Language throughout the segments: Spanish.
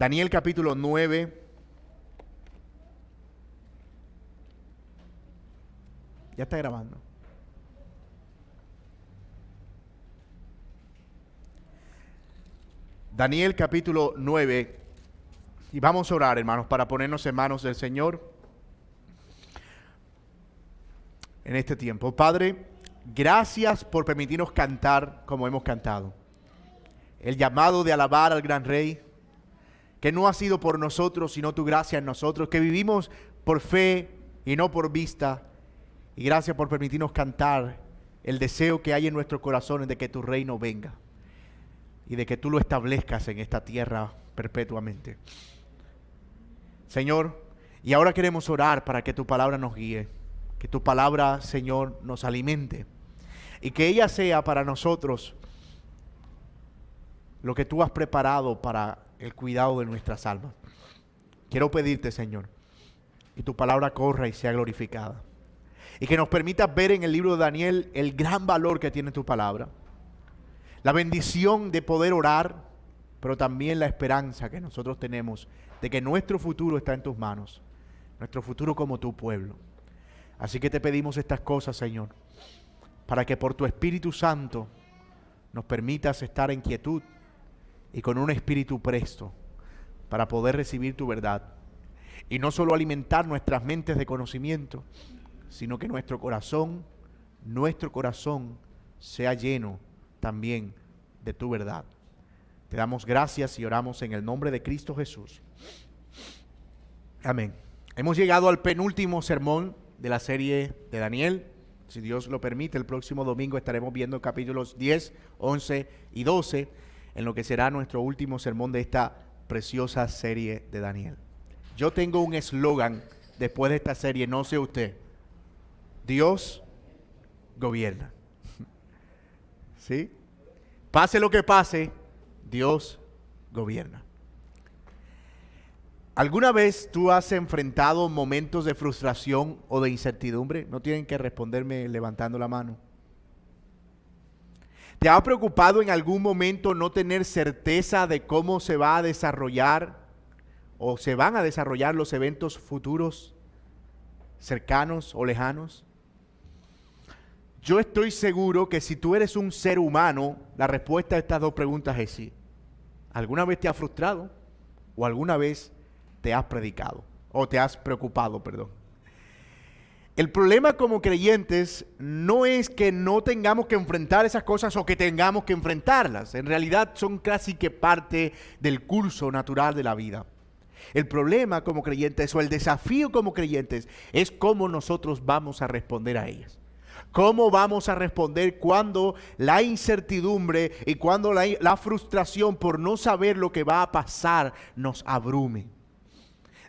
Daniel capítulo 9. Ya está grabando. Daniel capítulo 9. Y vamos a orar, hermanos, para ponernos en manos del Señor en este tiempo. Padre, gracias por permitirnos cantar como hemos cantado. El llamado de alabar al gran Rey, que no ha sido por nosotros, sino tu gracia en nosotros, que vivimos por fe y no por vista. Y gracias por permitirnos cantar el deseo que hay en nuestros corazones de que tu reino venga y de que tú lo establezcas en esta tierra perpetuamente. Señor, y ahora queremos orar para que tu palabra nos guíe, que tu palabra, Señor, nos alimente y que ella sea para nosotros lo que tú has preparado para el cuidado de nuestras almas. Quiero pedirte, Señor, que tu palabra corra y sea glorificada y que nos permitas ver en el libro de Daniel el gran valor que tiene tu palabra, la bendición de poder orar, pero también la esperanza que nosotros tenemos de que nuestro futuro está en tus manos, nuestro futuro como tu pueblo. Así que te pedimos estas cosas, Señor, para que por tu Espíritu Santo nos permitas estar en quietud y con un espíritu presto para poder recibir tu verdad. Y no solo alimentar nuestras mentes de conocimiento, sino que nuestro corazón sea lleno también de tu verdad. Te damos gracias y oramos en el nombre de Cristo Jesús. Amén. Hemos llegado al penúltimo sermón de la serie de Daniel. Si Dios lo permite, el próximo domingo estaremos viendo capítulos 10, 11 y 12 en lo que será nuestro último sermón de esta preciosa serie de Daniel. Yo tengo un eslogan después de esta serie, no sé usted. Dios gobierna. ¿Sí? Pase lo que pase, Dios gobierna. ¿Alguna vez tú has enfrentado momentos de frustración o de incertidumbre? No tienen que responderme levantando la mano. ¿Te ha preocupado en algún momento no tener certeza de cómo se va a desarrollar o se van a desarrollar los eventos futuros, cercanos o lejanos? Yo estoy seguro que si tú eres un ser humano, la respuesta a estas dos preguntas es sí. ¿Alguna vez te has frustrado o alguna vez te has preocupado? El problema como creyentes no es que no tengamos que enfrentar esas cosas o que tengamos que enfrentarlas. En realidad son casi que parte del curso natural de la vida. El problema como creyentes o el desafío como creyentes es cómo nosotros vamos a responder a ellas. ¿Cómo vamos a responder cuando la incertidumbre y cuando la frustración por no saber lo que va a pasar nos abrume?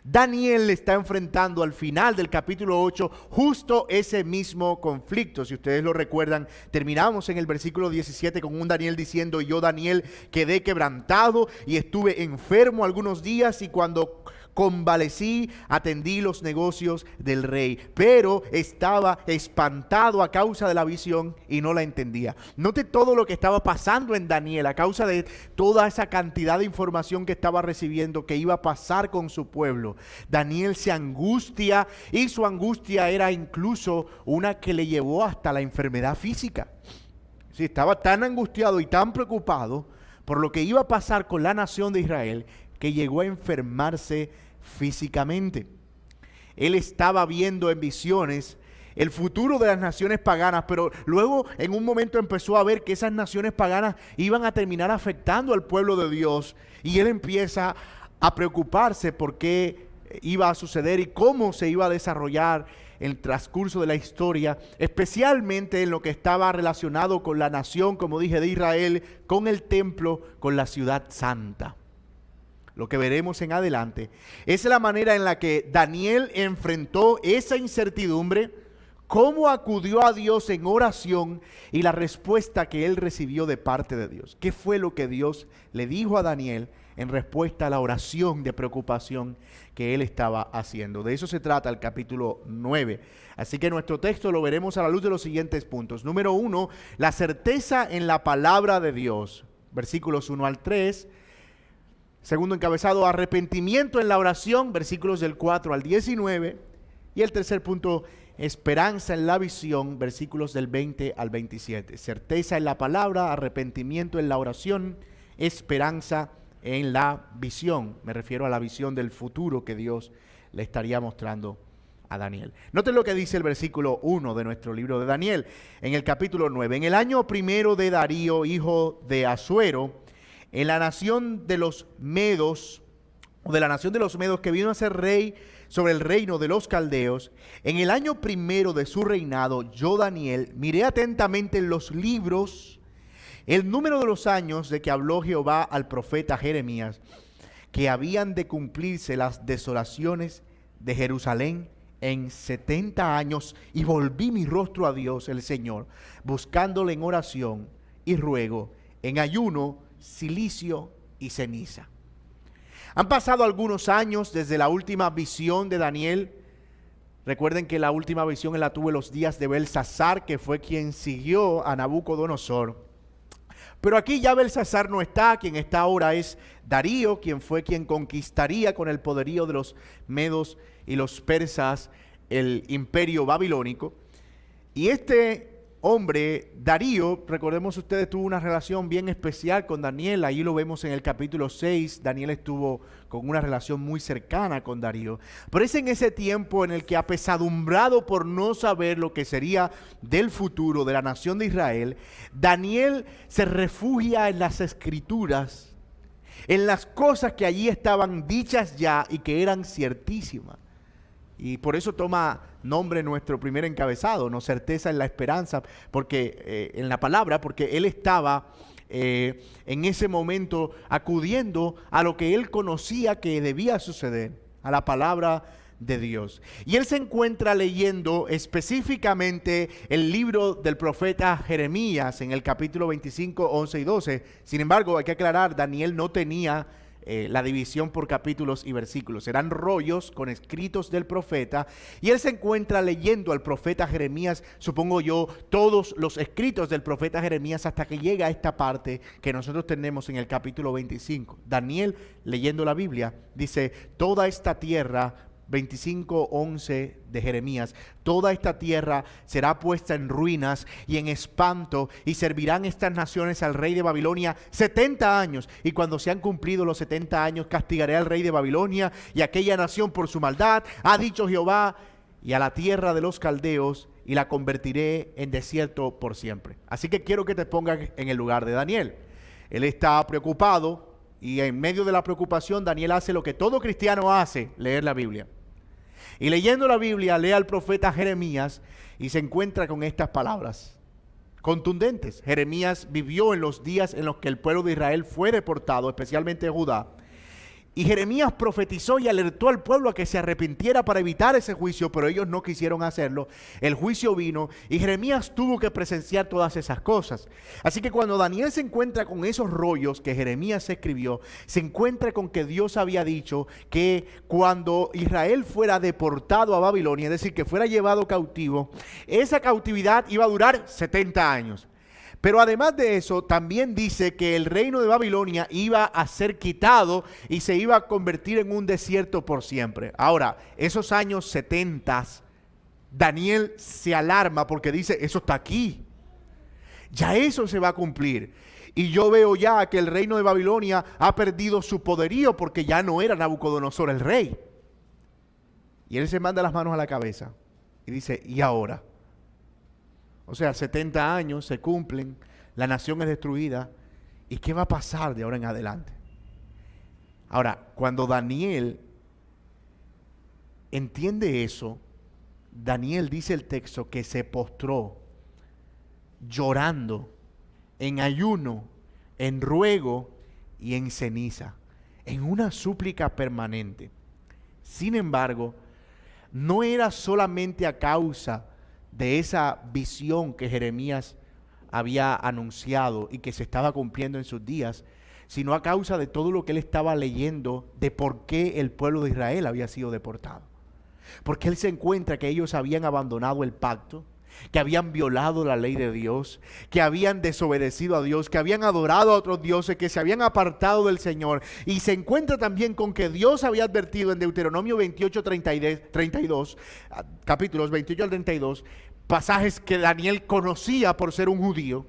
Daniel está enfrentando al final del capítulo 8 justo ese mismo conflicto. Si ustedes lo recuerdan, terminamos en el versículo 17 con un Daniel diciendo: yo, Daniel, quedé quebrantado y estuve enfermo algunos días, y cuando convalecí, atendí los negocios del rey, pero estaba espantado a causa de la visión y no la entendía. Note todo lo que estaba pasando en Daniel a causa de toda esa cantidad de información que estaba recibiendo que iba a pasar con su pueblo. Daniel se angustia, y su angustia era incluso una que le llevó hasta la enfermedad física. Sí, estaba tan angustiado y tan preocupado por lo que iba a pasar con la nación de Israel que llegó a enfermarse físicamente. Él estaba viendo en visiones el futuro de las naciones paganas, pero luego en un momento empezó a ver que esas naciones paganas iban a terminar afectando al pueblo de Dios, y él empieza a preocuparse por qué iba a suceder y cómo se iba a desarrollar el transcurso de la historia, especialmente en lo que estaba relacionado con la nación, como dije, de Israel, con el templo, con la ciudad santa. Lo que veremos en adelante es la manera en la que Daniel enfrentó esa incertidumbre, cómo acudió a Dios en oración y la respuesta que él recibió de parte de Dios. ¿Qué fue lo que Dios le dijo a Daniel en respuesta a la oración de preocupación que él estaba haciendo? De eso se trata el capítulo 9. Así que nuestro texto lo veremos a la luz de los siguientes puntos. Número 1, la certeza en la palabra de Dios. Versículos 1 al 3. Segundo encabezado, arrepentimiento en la oración, versículos del 4 al 19. Y el tercer punto, esperanza en la visión, versículos del 20 al 27. Certeza en la palabra, arrepentimiento en la oración, esperanza en la visión. Me refiero a la visión del futuro que Dios le estaría mostrando a Daniel. Noten lo que dice el versículo 1 de nuestro libro de Daniel, en el capítulo 9. En el año primero de Darío, hijo de Asuero, en la nación de los Medos, o de la nación de los Medos, que vino a ser rey sobre el reino de los caldeos, en el año primero de su reinado, yo, Daniel, miré atentamente en los libros el número de los años de que habló Jehová al profeta Jeremías, que habían de cumplirse las desolaciones de Jerusalén en 70 años, y volví mi rostro a Dios el Señor, buscándole en oración y ruego, en ayuno, cilicio y ceniza. Han pasado algunos años desde la última visión de Daniel. Recuerden que la última visión él la tuvo en los días de Belsasar, que fue quien siguió a Nabucodonosor. Pero aquí ya Belsasar no está, quien está ahora es Darío, quien fue quien conquistaría con el poderío de los medos y los persas el imperio babilónico. Y este hombre, Darío, recordemos ustedes, tuvo una relación bien especial con Daniel. Ahí lo vemos en el capítulo 6. Daniel estuvo con una relación muy cercana con Darío. Pero es en ese tiempo en el que, apesadumbrado por no saber lo que sería del futuro de la nación de Israel, Daniel se refugia en las escrituras, en las cosas que allí estaban dichas ya y que eran ciertísimas. Y por eso toma nombre nuestro primer encabezado, ¿no? Certeza en la esperanza, porque en la palabra, porque él estaba en ese momento acudiendo a lo que él conocía que debía suceder, a la palabra de Dios. Y él se encuentra leyendo específicamente el libro del profeta Jeremías en el capítulo 25, 11 y 12. Sin embargo, hay que aclarar, Daniel no tenía la división por capítulos y versículos. Eran rollos con escritos del profeta, y él se encuentra leyendo al profeta Jeremías, supongo yo, todos los escritos del profeta Jeremías, hasta que llega a esta parte que nosotros tenemos en el capítulo 25. Daniel, leyendo la Biblia, dice: toda esta tierra, 25:11 de Jeremías, toda esta tierra será puesta en ruinas y en espanto, y servirán estas naciones al rey de Babilonia 70 años, y cuando se han cumplido los 70 años castigaré al rey de Babilonia y aquella nación por su maldad, ha dicho Jehová, y a la tierra de los caldeos, y la convertiré en desierto por siempre. Así que quiero que te pongas en el lugar de Daniel. Él está preocupado, y en medio de la preocupación Daniel hace lo que todo cristiano hace: leer la Biblia. Y leyendo la Biblia, lee al profeta Jeremías y se encuentra con estas palabras contundentes. Jeremías vivió en los días en los que el pueblo de Israel fue deportado, especialmente Judá. Y Jeremías profetizó y alertó al pueblo a que se arrepintiera para evitar ese juicio, pero ellos no quisieron hacerlo. El juicio vino y Jeremías tuvo que presenciar todas esas cosas. Así que cuando Daniel se encuentra con esos rollos que Jeremías escribió, se encuentra con que Dios había dicho que cuando Israel fuera deportado a Babilonia, es decir, que fuera llevado cautivo, esa cautividad iba a durar 70 años. Pero además de eso, también dice que el reino de Babilonia iba a ser quitado y se iba a convertir en un desierto por siempre. Ahora, esos años 70, Daniel se alarma porque dice: eso está aquí. Ya eso se va a cumplir. Y yo veo ya que el reino de Babilonia ha perdido su poderío, porque ya no era Nabucodonosor el rey. Y él se manda las manos a la cabeza y dice: ¿y ahora? O sea, 70 años se cumplen, la nación es destruida, ¿y qué va a pasar de ahora en adelante? Ahora, cuando Daniel entiende eso, Daniel, dice el texto, que se postró llorando, en ayuno, en ruego y en ceniza, en una súplica permanente. Sin embargo, no era solamente a causa de esa visión que Jeremías había anunciado y que se estaba cumpliendo en sus días, sino a causa de todo lo que él estaba leyendo de por qué el pueblo de Israel había sido deportado. Porque él se encuentra que ellos habían abandonado el pacto, que habían violado la ley de Dios, que habían desobedecido a Dios, que habían adorado a otros dioses, que se habían apartado del Señor. Y se encuentra también con que Dios había advertido en Deuteronomio 28, 32, capítulos 28 al 32, pasajes que Daniel conocía por ser un judío,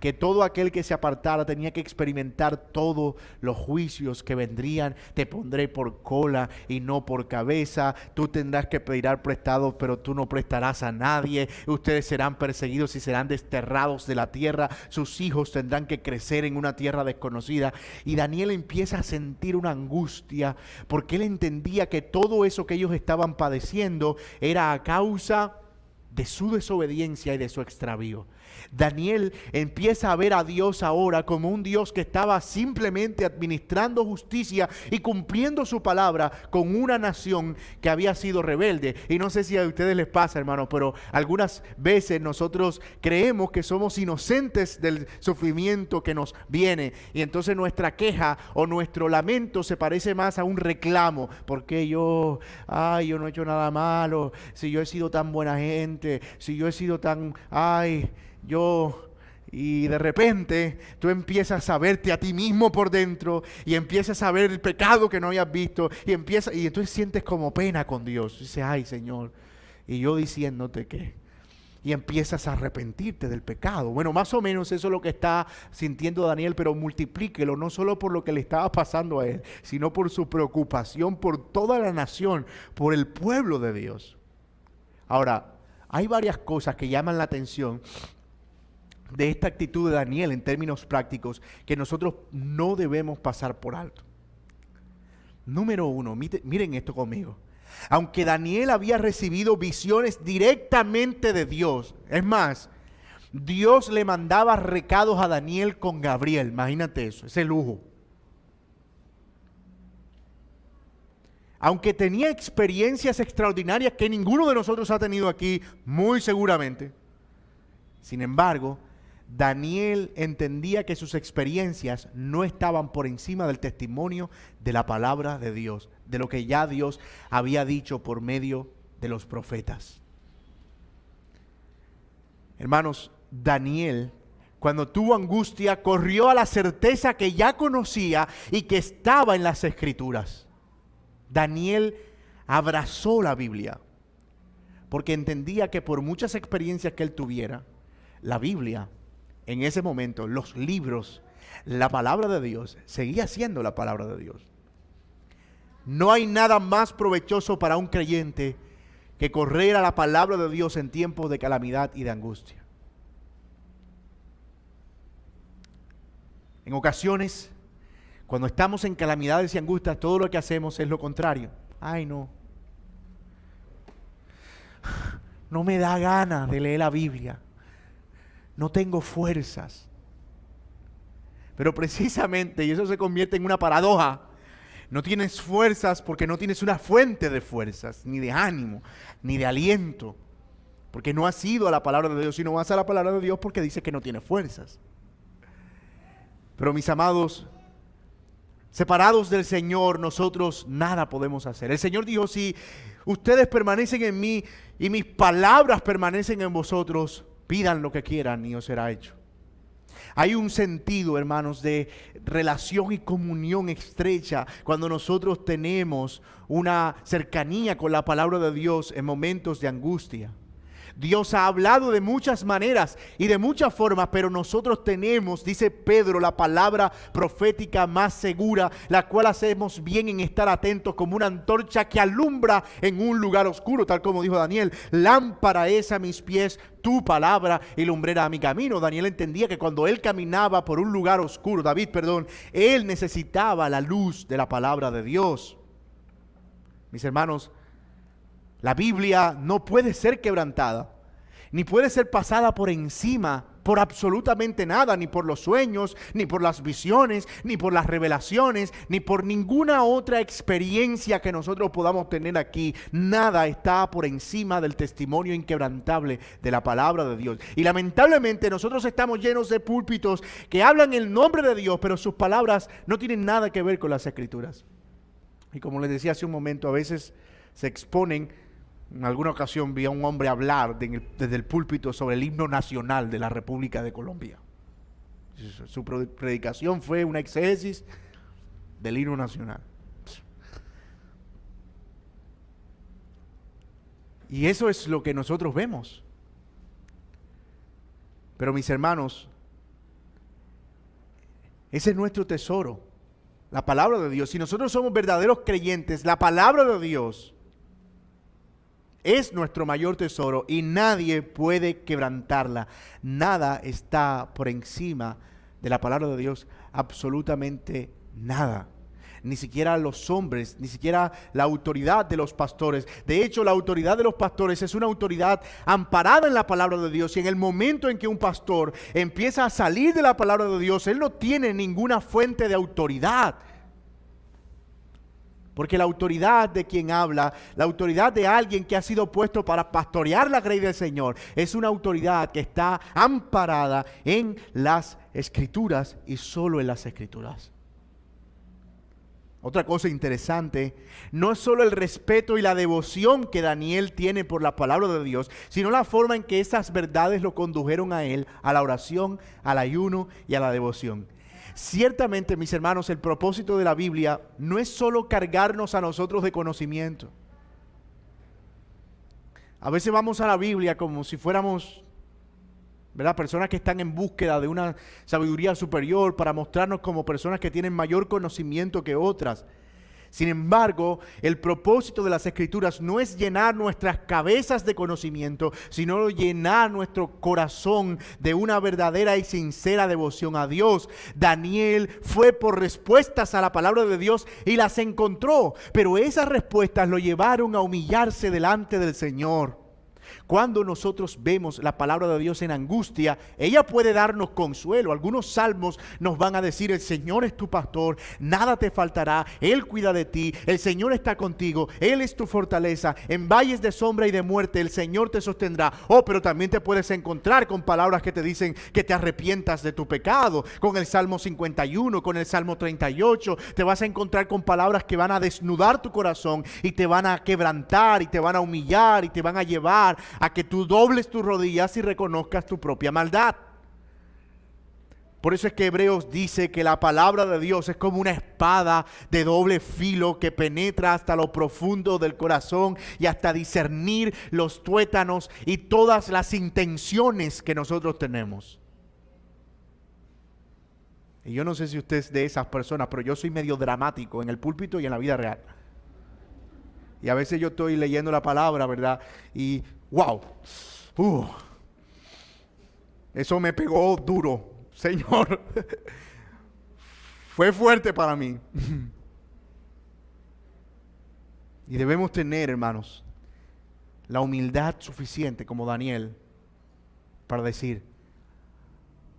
que todo aquel que se apartara tenía que experimentar todos los juicios que vendrían. Te pondré por cola y no por cabeza. Tú tendrás que pedir prestado, pero tú no prestarás a nadie. Ustedes serán perseguidos y serán desterrados de la tierra. Sus hijos tendrán que crecer en una tierra desconocida. Y Daniel empieza a sentir una angustia, porque él entendía que todo eso que ellos estaban padeciendo era a causa de su desobediencia y de su extravío. Daniel empieza a ver a Dios ahora como un Dios que estaba simplemente administrando justicia y cumpliendo su palabra con una nación que había sido rebelde. Y no sé si a ustedes les pasa, hermano, pero algunas veces nosotros creemos que somos inocentes del sufrimiento que nos viene, y entonces nuestra queja o nuestro lamento se parece más a un reclamo. Porque yo no he hecho nada malo, si yo he sido tan buena gente, si yo he sido tan, y de repente tú empiezas a verte a ti mismo por dentro y empiezas a ver el pecado que no habías visto y entonces sientes como pena con Dios. Dices, ay Señor, y yo diciéndote que, y empiezas a arrepentirte del pecado. Bueno, más o menos eso es lo que está sintiendo Daniel, pero multiplíquelo, no solo por lo que le estaba pasando a él, sino por su preocupación por toda la nación, por el pueblo de Dios. Ahora, hay varias cosas que llaman la atención de esta actitud de Daniel en términos prácticos que nosotros no debemos pasar por alto. Número uno, miren esto conmigo. Aunque Daniel había recibido visiones directamente de Dios, es más, Dios le mandaba recados a Daniel con Gabriel, imagínate eso, ese lujo. Aunque tenía experiencias extraordinarias que ninguno de nosotros ha tenido aquí, muy seguramente, sin embargo, Daniel entendía que sus experiencias no estaban por encima del testimonio de la palabra de Dios, de lo que ya Dios había dicho por medio de los profetas. Hermanos, Daniel, cuando tuvo angustia, corrió a la certeza que ya conocía y que estaba en las Escrituras. Daniel abrazó la Biblia porque entendía que por muchas experiencias que él tuviera, la Biblia, en ese momento, los libros, la palabra de Dios, seguía siendo la palabra de Dios. No hay nada más provechoso para un creyente que correr a la palabra de Dios en tiempos de calamidad y de angustia. En ocasiones, cuando estamos en calamidades y angustias, todo lo que hacemos es lo contrario. Ay, no me da ganas de leer la Biblia. No tengo fuerzas. Pero precisamente, y eso se convierte en una paradoja, no tienes fuerzas porque no tienes una fuente de fuerzas, ni de ánimo, ni de aliento. Porque no has ido a la palabra de Dios, sino vas a la palabra de Dios porque dice que no tienes fuerzas. Pero mis amados, separados del Señor, nosotros nada podemos hacer. El Señor dijo, si ustedes permanecen en mí y mis palabras permanecen en vosotros, pidan lo que quieran y os será hecho. Hay un sentido, hermanos, de relación y comunión estrecha cuando nosotros tenemos una cercanía con la palabra de Dios en momentos de angustia. Dios ha hablado de muchas maneras y de muchas formas, pero nosotros tenemos, dice Pedro, la palabra profética más segura, la cual hacemos bien en estar atentos como una antorcha que alumbra en un lugar oscuro, tal como dijo Daniel. Lámpara es a mis pies tu palabra y lumbrera a mi camino. Daniel entendía que cuando él caminaba por un lugar oscuro, él necesitaba la luz de la palabra de Dios. Mis hermanos, la Biblia no puede ser quebrantada, ni puede ser pasada por encima por absolutamente nada, ni por los sueños, ni por las visiones, ni por las revelaciones, ni por ninguna otra experiencia que nosotros podamos tener aquí. Nada está por encima del testimonio inquebrantable de la palabra de Dios. Y lamentablemente nosotros estamos llenos de púlpitos que hablan el nombre de Dios, pero sus palabras no tienen nada que ver con las Escrituras. Y como les decía hace un momento, a veces se exponen En alguna ocasión vi a un hombre hablar desde el púlpito sobre el himno nacional de la República de Colombia. Su predicación fue una exégesis del himno nacional. Y eso es lo que nosotros vemos. Pero mis hermanos, ese es nuestro tesoro, la palabra de Dios. Si nosotros somos verdaderos creyentes, la palabra de Dios es nuestro mayor tesoro y nadie puede quebrantarla. Nada está por encima de la palabra de Dios, absolutamente nada. Ni siquiera los hombres, ni siquiera la autoridad de los pastores. De hecho, la autoridad de los pastores es una autoridad amparada en la palabra de Dios. Y en el momento en que un pastor empieza a salir de la palabra de Dios, él no tiene ninguna fuente de autoridad. Porque la autoridad de quien habla, la autoridad de alguien que ha sido puesto para pastorear la grey del Señor, es una autoridad que está amparada en las Escrituras y solo en las Escrituras. Otra cosa interesante, no es solo el respeto y la devoción que Daniel tiene por la palabra de Dios, sino la forma en que esas verdades lo condujeron a él, a la oración, al ayuno y a la devoción. Ciertamente, mis hermanos, el propósito de la Biblia no es solo cargarnos a nosotros de conocimiento. A veces vamos a la Biblia como si fuéramos, ¿verdad?, personas que están en búsqueda de una sabiduría superior para mostrarnos como personas que tienen mayor conocimiento que otras. Sin embargo, el propósito de las Escrituras no es llenar nuestras cabezas de conocimiento, sino llenar nuestro corazón de una verdadera y sincera devoción a Dios. Daniel fue por respuestas a la palabra de Dios y las encontró, pero esas respuestas lo llevaron a humillarse delante del Señor. Cuando nosotros vemos la palabra de Dios en angustia, ella puede darnos consuelo. Algunos salmos nos van a decir: el Señor es tu pastor, nada te faltará, Él cuida de ti, el Señor está contigo, Él es tu fortaleza, en valles de sombra y de muerte el Señor te sostendrá. Pero también te puedes encontrar con palabras que te dicen que te arrepientas de tu pecado. Con el Salmo 51, con el Salmo 38, te vas a encontrar con palabras que van a desnudar tu corazón y te van a quebrantar y te van a humillar y te van a llevar a que tú dobles tus rodillas y reconozcas tu propia maldad. Por eso es que Hebreos dice que la palabra de Dios es como una espada de doble filo que penetra hasta lo profundo del corazón y hasta discernir los tuétanos y todas las intenciones que nosotros tenemos. Y yo no sé si usted es de esas personas, pero yo soy medio dramático en el púlpito y en la vida real. Y a veces yo estoy leyendo la palabra, ¿verdad? Y ¡wow! Eso me pegó duro, Señor. Fue fuerte para mí. Y debemos tener, hermanos, la humildad suficiente como Daniel para decir: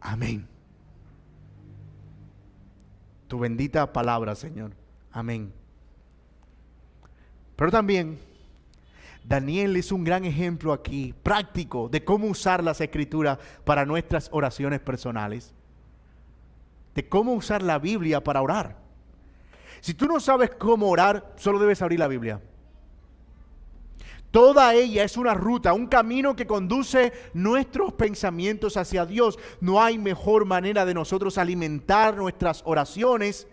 amén. Tu bendita palabra, Señor. Amén. Pero también Daniel es un gran ejemplo aquí, práctico, de cómo usar las Escrituras para nuestras oraciones personales. De cómo usar la Biblia para orar. Si tú no sabes cómo orar, solo debes abrir la Biblia. Toda ella es una ruta, un camino que conduce nuestros pensamientos hacia Dios. No hay mejor manera de nosotros alimentar nuestras oraciones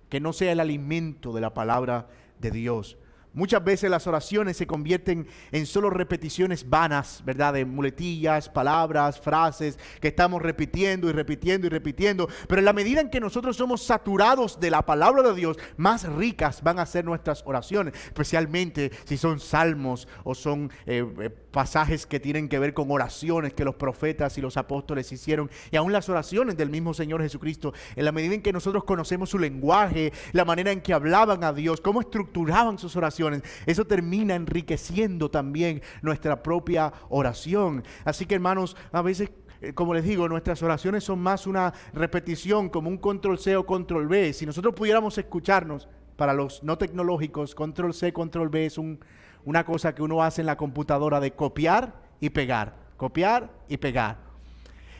que no sea el alimento de la palabra de Dios. Muchas veces las oraciones se convierten en solo repeticiones vanas, ¿verdad? De muletillas, palabras, frases que estamos repitiendo y repitiendo y repitiendo. Pero en la medida en que nosotros somos saturados de la palabra de Dios, más ricas van a ser nuestras oraciones. Especialmente si son salmos o son pasajes que tienen que ver con oraciones que los profetas y los apóstoles hicieron. Y aún las oraciones del mismo Señor Jesucristo. En la medida en que nosotros conocemos su lenguaje, la manera en que hablaban a Dios, cómo estructuraban sus oraciones, eso termina enriqueciendo también nuestra propia oración. Así que, hermanos, a veces, como les digo, nuestras oraciones son más una repetición, como un control C o control V. Si nosotros pudiéramos escucharnos, para los no tecnológicos, control C, control V es una cosa que uno hace en la computadora de copiar y pegar, copiar y pegar.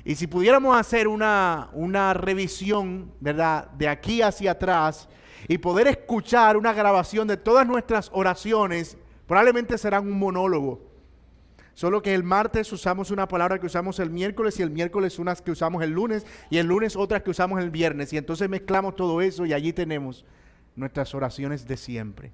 Y si pudiéramos hacer una revisión, ¿verdad?, de aquí hacia atrás, y poder escuchar una grabación de todas nuestras oraciones Probablemente serán un monólogo. Solo que el martes usamos una palabra que usamos el miércoles y el miércoles unas que usamos el lunes y el lunes otras que usamos el viernes. Y entonces mezclamos todo eso y allí tenemos nuestras oraciones de siempre.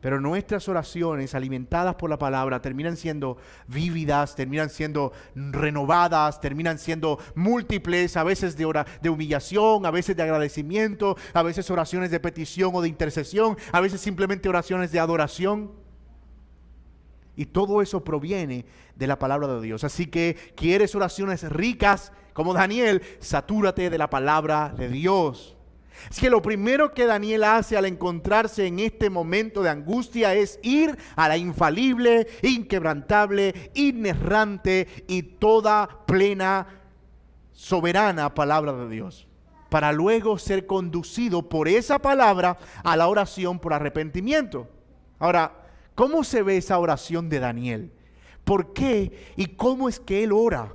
Pero nuestras oraciones alimentadas por la palabra terminan siendo vívidas, terminan siendo renovadas, terminan siendo múltiples, a veces de humillación, a veces de agradecimiento, a veces oraciones de petición o de intercesión, a veces simplemente oraciones de adoración. Y todo eso proviene de la palabra de Dios. Así que quieres oraciones ricas como Daniel, satúrate de la palabra de Dios. Es que lo primero que Daniel hace al encontrarse en este momento de angustia es ir a la infalible, inquebrantable, inerrante y toda plena, soberana palabra de Dios, para luego ser conducido por esa palabra a la oración por arrepentimiento. Ahora, ¿cómo se ve esa oración de Daniel? ¿Por qué y cómo es que él ora?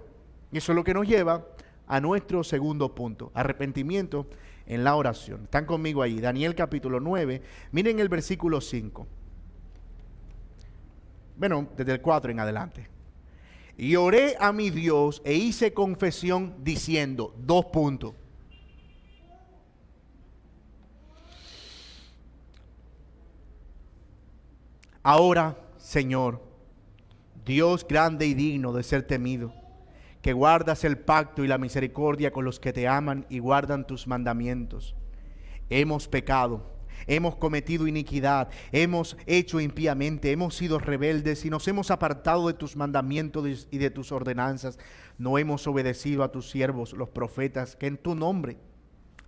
Y eso es lo que nos lleva a nuestro segundo punto, arrepentimiento en la oración. Están conmigo ahí, Daniel capítulo 9, miren el versículo 5. Bueno, desde el 4 en adelante. Y oré a mi Dios e hice confesión diciendo, 2 puntos. Ahora, Señor, Dios grande y digno de ser temido, que guardas el pacto y la misericordia con los que te aman y guardan tus mandamientos. Hemos pecado, hemos cometido iniquidad, hemos hecho impíamente, hemos sido rebeldes y nos hemos apartado de tus mandamientos y de tus ordenanzas. No hemos obedecido a tus siervos, los profetas, que en tu nombre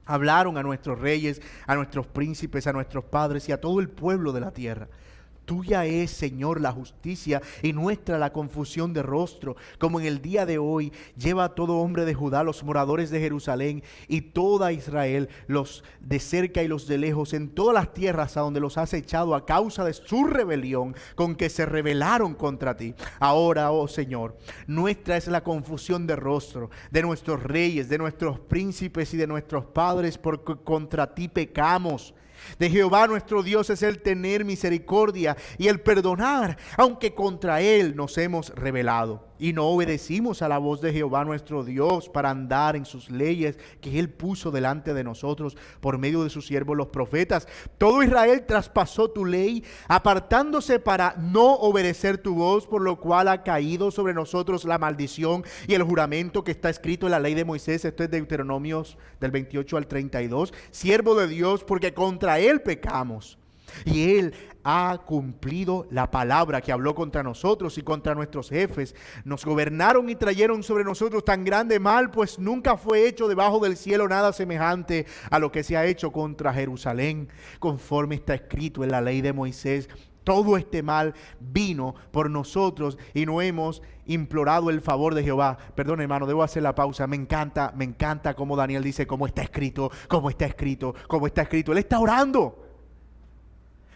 hablaron a nuestros reyes, a nuestros príncipes, a nuestros padres y a todo el pueblo de la tierra. Tuya es, Señor, la justicia y nuestra la confusión de rostro, como en el día de hoy. Lleva a todo hombre de Judá, los moradores de Jerusalén y toda Israel, los de cerca y los de lejos, en todas las tierras a donde los has echado a causa de su rebelión, con que se rebelaron contra ti. Ahora, oh Señor, nuestra es la confusión de rostro, de nuestros reyes, de nuestros príncipes y de nuestros padres, porque contra ti pecamos. De Jehová nuestro Dios es el tener misericordia y el perdonar, aunque contra Él nos hemos rebelado y no obedecimos a la voz de Jehová nuestro Dios para andar en sus leyes que Él puso delante de nosotros por medio de sus siervos los profetas. Todo Israel traspasó tu ley, apartándose para no obedecer tu voz, por lo cual ha caído sobre nosotros la maldición y el juramento que está escrito en la ley de Moisés. Esto es Deuteronomios del 28 al 32. Siervo de Dios, porque contra Él pecamos. Y Él ha cumplido la palabra que habló contra nosotros y contra nuestros jefes. Nos gobernaron y trajeron sobre nosotros tan grande mal, pues nunca fue hecho debajo del cielo nada semejante a lo que se ha hecho contra Jerusalén, conforme está escrito en la ley de Moisés. Todo este mal vino por nosotros y no hemos implorado el favor de Jehová. Perdón, hermano, debo hacer la pausa. Me encanta como Daniel dice, como está escrito, como está escrito, como está escrito. Él está orando.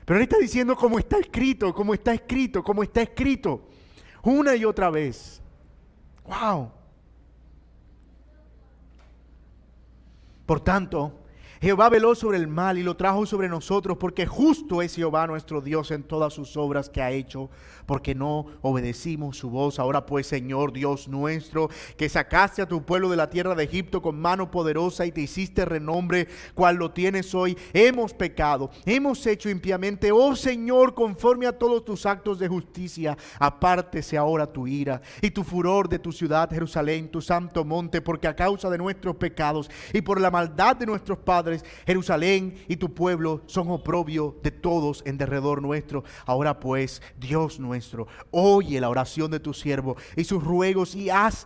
Pero él está diciendo como está escrito, como está escrito, como está escrito. Una y otra vez. ¡Wow! Por tanto, Jehová veló sobre el mal y lo trajo sobre nosotros, porque justo es Jehová nuestro Dios en todas sus obras que ha hecho, porque no obedecimos su voz. Ahora pues, Señor Dios nuestro, que sacaste a tu pueblo de la tierra de Egipto con mano poderosa y te hiciste renombre cual lo tienes hoy, hemos pecado, hemos hecho impíamente. Oh Señor, conforme a todos tus actos de justicia, apártese ahora tu ira y tu furor de tu ciudad Jerusalén, tu santo monte, porque a causa de nuestros pecados y por la maldad de nuestros padres, Jerusalén y tu pueblo son oprobio de todos en derredor nuestro. Ahora pues, Dios nuestro, oye la oración de tu siervo y sus ruegos, y haz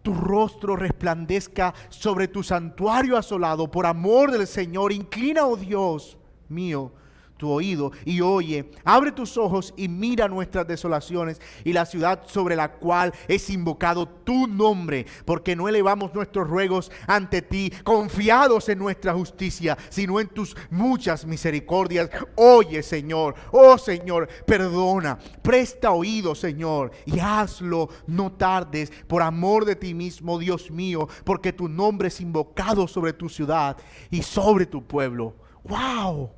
tu rostro resplandezca sobre tu santuario asolado. Por amor del Señor, inclina, oh Dios mío, tu oído y oye, abre tus ojos y mira nuestras desolaciones y la ciudad sobre la cual es invocado tu nombre, porque no elevamos nuestros ruegos ante ti confiados en nuestra justicia, sino en tus muchas misericordias. Oye, Señor, oh Señor, perdona, presta oído, Señor, y hazlo, no tardes, por amor de ti mismo, Dios mío, porque tu nombre es invocado sobre tu ciudad y sobre tu pueblo. ¡Wow!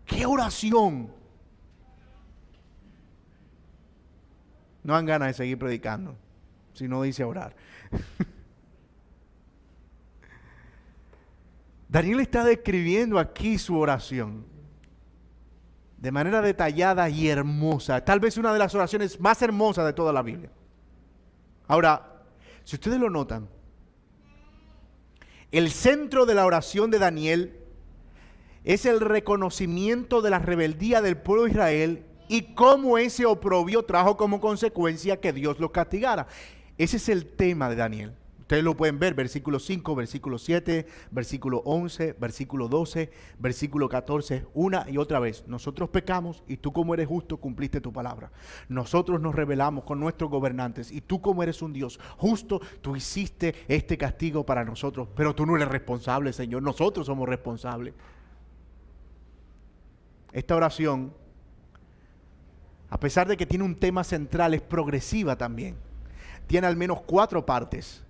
¡Qué oración! No dan ganas de seguir predicando si no dice orar. Daniel está describiendo aquí su oración de manera detallada y hermosa. Tal vez una de las oraciones más hermosas de toda la Biblia. Ahora, si ustedes lo notan, el centro de la oración de Daniel es el reconocimiento de la rebeldía del pueblo de Israel y cómo ese oprobio trajo como consecuencia que Dios los castigara. Ese es el tema de Daniel. Ustedes lo pueden ver, versículo 5, versículo 7, versículo 11, versículo 12, versículo 14, una y otra vez. Nosotros pecamos y tú como eres justo cumpliste tu palabra. Nosotros nos rebelamos con nuestros gobernantes y tú como eres un Dios justo, tú hiciste este castigo para nosotros. Pero tú no eres responsable, Señor, nosotros somos responsables. Esta oración, a pesar de que tiene un tema central, es progresiva también. Tiene al menos 4 partes.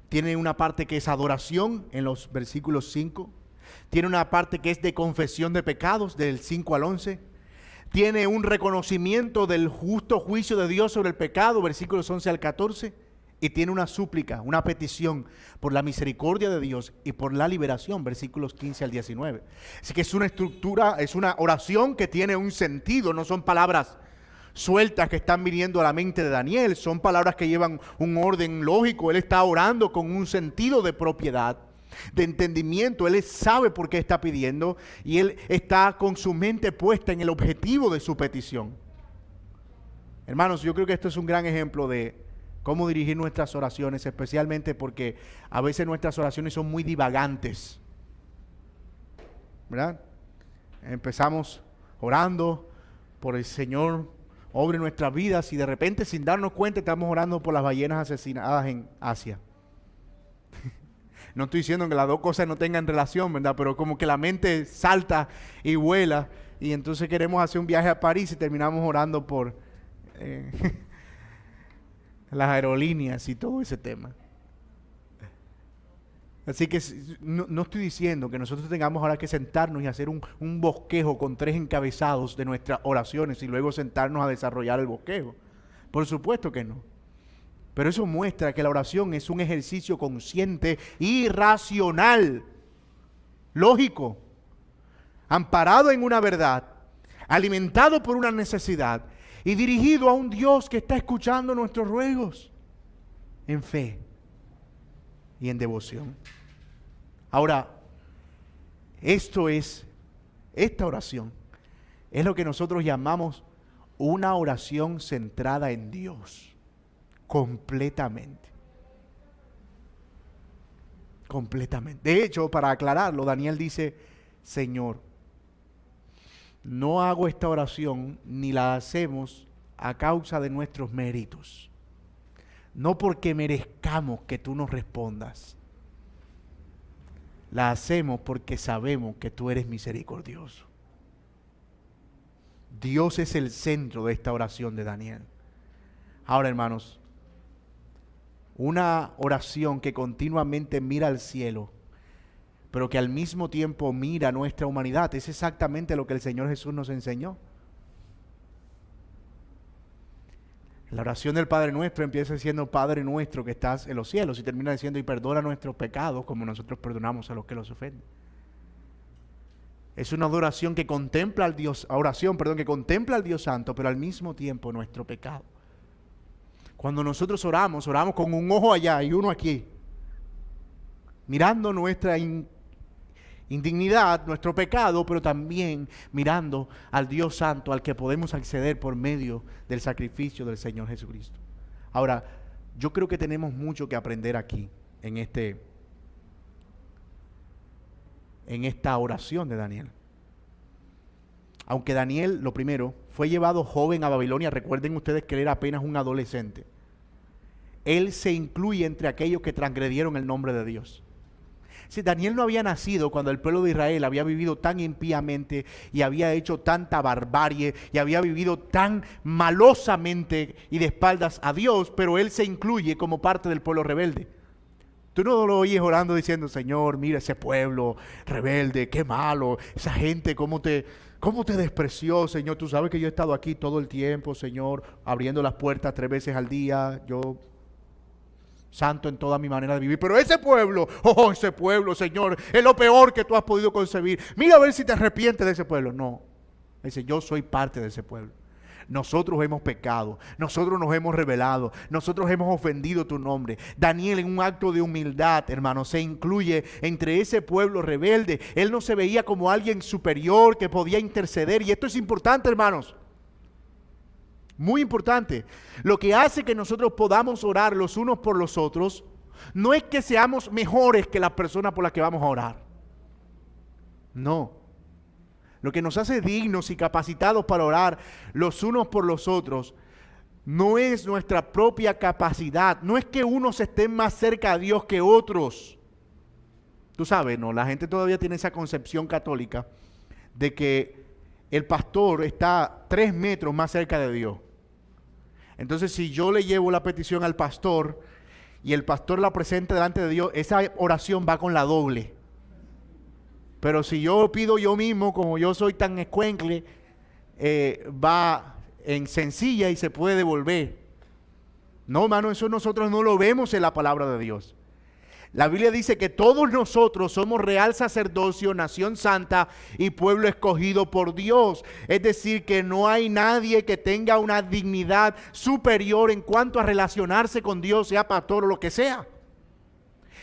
Tiene una parte que es adoración en los versículos 5. Tiene una parte que es de confesión de pecados del 5 al 11. Tiene un reconocimiento del justo juicio de Dios sobre el pecado, versículos 11 al 14. Y tiene una súplica, una petición por la misericordia de Dios y por la liberación, versículos 15 al 19. Así que es una estructura, es una oración que tiene un sentido, no son palabras sueltas que están viniendo a la mente de Daniel, son palabras que llevan un orden lógico. Él está orando con un sentido de propiedad, de entendimiento. Él sabe por qué está pidiendo y él está con su mente puesta en el objetivo de su petición. Hermanos, yo creo que esto es un gran ejemplo de cómo dirigir nuestras oraciones, especialmente porque a veces nuestras oraciones son muy divagantes, ¿verdad? Empezamos orando por el Señor obre nuestras vidas y de repente sin darnos cuenta estamos orando por las ballenas asesinadas en Asia. No estoy diciendo que las dos cosas no tengan relación, ¿verdad? Pero como que la mente salta y vuela y entonces queremos hacer un viaje a París y terminamos orando por las aerolíneas y todo ese tema. Así que no estoy diciendo que nosotros tengamos ahora que sentarnos y hacer un bosquejo con 3 encabezados de nuestras oraciones y luego sentarnos a desarrollar el bosquejo. Por supuesto que no. Pero eso muestra que la oración es un ejercicio consciente y racional, lógico, amparado en una verdad, alimentado por una necesidad y dirigido a un Dios que está escuchando nuestros ruegos en fe y en devoción. Ahora, esta oración es lo que nosotros llamamos una oración centrada en Dios, completamente. Completamente. De hecho, para aclararlo, Daniel dice, Señor, no hago esta oración ni la hacemos a causa de nuestros méritos. No porque merezcamos que tú nos respondas. La hacemos porque sabemos que tú eres misericordioso. Dios es el centro de esta oración de Daniel. Ahora, hermanos, una oración que continuamente mira al cielo, pero que al mismo tiempo mira a nuestra humanidad, es exactamente lo que el Señor Jesús nos enseñó. La oración del Padre Nuestro empieza diciendo Padre Nuestro que estás en los cielos y termina diciendo y perdona nuestros pecados como nosotros perdonamos a los que los ofenden. Es una adoración que contempla al Dios, que contempla al Dios Santo, pero al mismo tiempo nuestro pecado. Cuando nosotros oramos con un ojo allá y uno aquí, mirando nuestra indignidad, nuestro pecado, pero también mirando al Dios Santo al que podemos acceder por medio del sacrificio del Señor Jesucristo. Ahora, yo creo que tenemos mucho que aprender aquí en esta oración de Daniel. Aunque Daniel, lo primero, fue llevado joven a Babilonia, recuerden ustedes que él era apenas un adolescente. Él se incluye entre aquellos que transgredieron el nombre de Dios. Si Daniel no había nacido cuando el pueblo de Israel había vivido tan impíamente y había hecho tanta barbarie y había vivido tan malosamente y de espaldas a Dios, pero él se incluye como parte del pueblo rebelde. Tú no lo oyes orando diciendo, Señor, mira ese pueblo rebelde, qué malo, esa gente, cómo te despreció, Señor. Tú sabes que yo he estado aquí todo el tiempo, Señor, abriendo las puertas 3 veces al día, yo santo en toda mi manera de vivir. Pero ese pueblo, oh, ese pueblo, Señor, es lo peor que tú has podido concebir. Mira a ver si te arrepientes de ese pueblo. No, dice, yo soy parte de ese pueblo. Nosotros hemos pecado, nosotros nos hemos rebelado, nosotros hemos ofendido tu nombre. Daniel, en un acto de humildad, hermano, se incluye entre ese pueblo rebelde. Él no se veía como alguien superior que podía interceder, y esto es importante, hermanos, muy importante. Lo que hace que nosotros podamos orar los unos por los otros no es que seamos mejores que las personas por las que vamos a orar. No. Lo que nos hace dignos y capacitados para orar los unos por los otros no es nuestra propia capacidad, no es que unos estén más cerca a Dios que otros. Tú sabes, ¿no? La gente todavía tiene esa concepción católica de que el pastor está 3 metros más cerca de Dios. Entonces, si yo le llevo la petición al pastor y el pastor la presenta delante de Dios, esa oración va con la doble. Pero si yo pido yo mismo, como yo soy tan escuencle, va en sencilla y se puede devolver. No, hermano, eso nosotros no lo vemos en la palabra de Dios. La Biblia dice que todos nosotros somos real sacerdocio, nación santa y pueblo escogido por Dios. Es decir, que no hay nadie que tenga una dignidad superior en cuanto a relacionarse con Dios, sea pastor o lo que sea.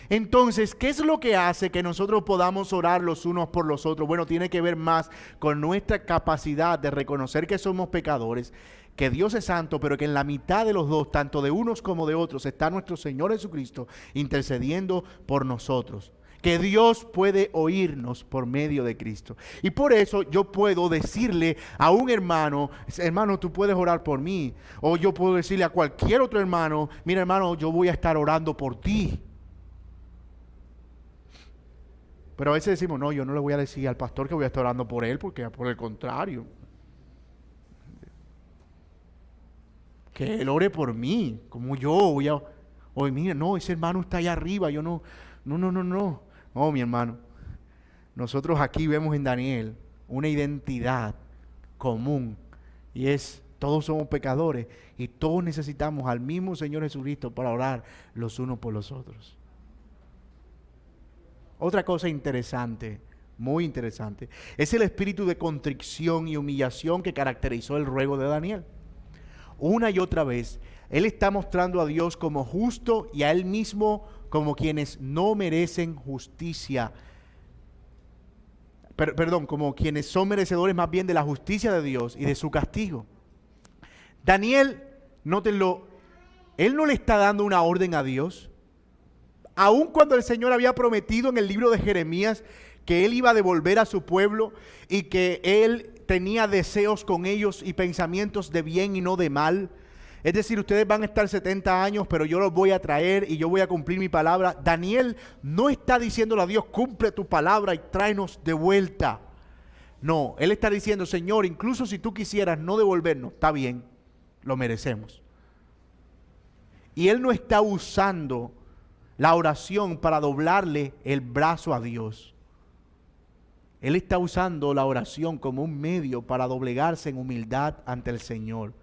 Entonces, ¿qué es lo que hace que nosotros podamos orar los unos por los otros? Bueno, tiene que ver más con nuestra capacidad de reconocer que somos pecadores, que Dios es santo, pero que en la mitad de los dos, tanto de unos como de otros, está nuestro Señor Jesucristo intercediendo por nosotros. Que Dios puede oírnos por medio de Cristo. Y por eso yo puedo decirle a un hermano, hermano, tú puedes orar por mí. O yo puedo decirle a cualquier otro hermano, mira hermano, yo voy a estar orando por ti. Pero a veces decimos, no, yo no le voy a decir al pastor que voy a estar orando por él, porque por el contrario, que él ore por mí, como yo voy a, oye, mira, no, ese hermano está allá arriba, yo no, mi hermano, nosotros aquí vemos en Daniel una identidad común, y es, todos somos pecadores, y todos necesitamos al mismo Señor Jesucristo para orar los unos por los otros. Otra cosa interesante, muy interesante, es el espíritu de contrición y humillación que caracterizó el ruego de Daniel. Una y otra vez, él está mostrando a Dios como justo y a él mismo como quienes no merecen justicia. Como quienes son merecedores más bien de la justicia de Dios y de su castigo. Daniel, nótenlo, él no le está dando una orden a Dios. Aun cuando el Señor había prometido en el libro de Jeremías que Él iba a devolver a su pueblo y que Él tenía deseos con ellos y pensamientos de bien y no de mal. Es decir, ustedes van a estar 70 años, pero yo los voy a traer y yo voy a cumplir mi palabra. Daniel no está diciéndole a Dios, cumple tu palabra y tráenos de vuelta. No, él está diciendo, Señor, incluso si tú quisieras no devolvernos, está bien, lo merecemos. Y él no está usando la oración para doblarle el brazo a Dios. Él está usando la oración como un medio para doblegarse en humildad ante el Señor.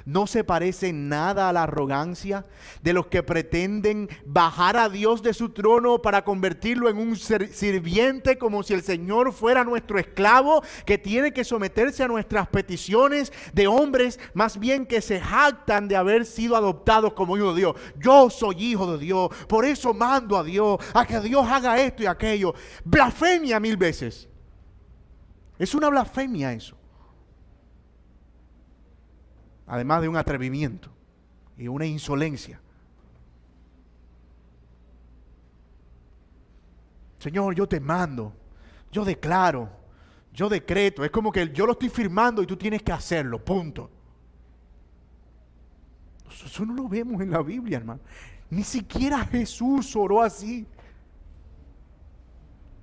No se parece en nada a la arrogancia de los que pretenden bajar a Dios de su trono para convertirlo en un sirviente, como si el Señor fuera nuestro esclavo que tiene que someterse a nuestras peticiones, de hombres más bien que se jactan de haber sido adoptados como hijos de Dios. Yo soy hijo de Dios, por eso mando a Dios a que Dios haga esto y aquello. Blasfemia 1000 veces. Es una blasfemia eso. Además de un atrevimiento y una insolencia. Señor, yo te mando, yo declaro, yo decreto. Es como que yo lo estoy firmando y tú tienes que hacerlo, punto. Eso no lo vemos en la Biblia, hermano. Ni siquiera Jesús oró así.